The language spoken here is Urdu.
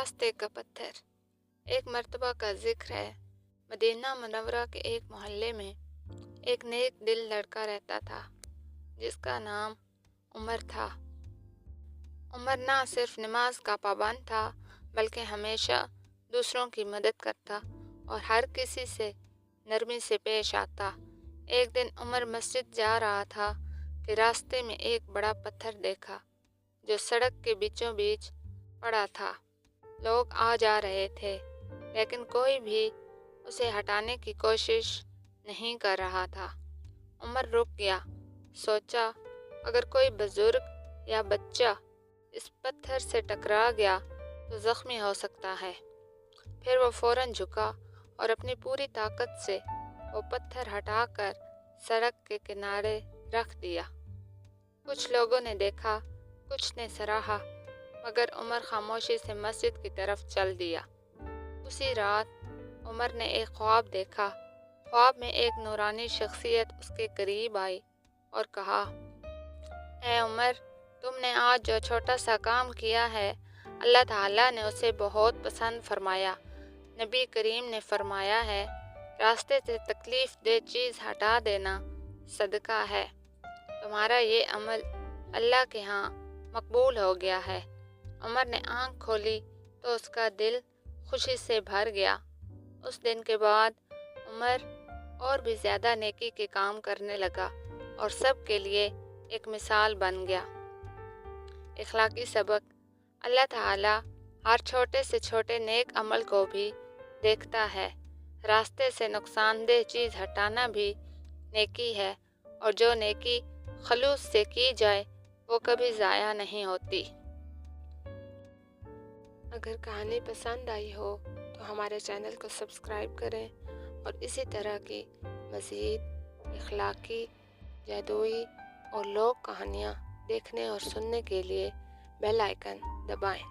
راستے کا پتھر۔ ایک مرتبہ کا ذکر ہے، مدینہ منورہ کے ایک محلے میں ایک نیک دل لڑکا رہتا تھا جس کا نام عمر تھا۔ عمر نہ صرف نماز کا پابند تھا بلکہ ہمیشہ دوسروں کی مدد کرتا اور ہر کسی سے نرمی سے پیش آتا۔ ایک دن عمر مسجد جا رہا تھا کہ راستے میں ایک بڑا پتھر دیکھا جو سڑک کے بیچوں بیچ پڑا تھا۔ لوگ آ جا رہے تھے لیکن کوئی بھی اسے ہٹانے کی کوشش نہیں کر رہا تھا۔ عمر رک گیا، سوچا اگر کوئی بزرگ یا بچہ اس پتھر سے ٹکرا گیا تو زخمی ہو سکتا ہے۔ پھر وہ فوراً جھکا اور اپنی پوری طاقت سے وہ پتھر ہٹا کر سڑک کے کنارے رکھ دیا۔ کچھ لوگوں نے دیکھا، کچھ نے سراہا، مگر عمر خاموشی سے مسجد کی طرف چل دیا۔ اسی رات عمر نے ایک خواب دیکھا۔ خواب میں ایک نورانی شخصیت اس کے قریب آئی اور کہا، اے عمر، تم نے آج جو چھوٹا سا کام کیا ہے اللہ تعالیٰ نے اسے بہت پسند فرمایا۔ نبی کریم نے فرمایا ہے، راستے سے تکلیف دہ چیز ہٹا دینا صدقہ ہے۔ تمہارا یہ عمل اللہ کے ہاں مقبول ہو گیا ہے۔ عمر نے آنکھ کھولی تو اس کا دل خوشی سے بھر گیا۔ اس دن کے بعد عمر اور بھی زیادہ نیکی کے کام کرنے لگا اور سب کے لیے ایک مثال بن گیا۔ اخلاقی سبق: اللہ تعالیٰ ہر چھوٹے سے چھوٹے نیک عمل کو بھی دیکھتا ہے۔ راستے سے نقصان دہ چیز ہٹانا بھی نیکی ہے اور جو نیکی خلوص سے کی جائے وہ کبھی ضائع نہیں ہوتی۔ اگر کہانی پسند آئی ہو تو ہمارے چینل کو سبسکرائب کریں اور اسی طرح کی مزید اخلاقی، جادوئی اور لوک کہانیاں دیکھنے اور سننے کے لیے بیل آئیکن دبائیں۔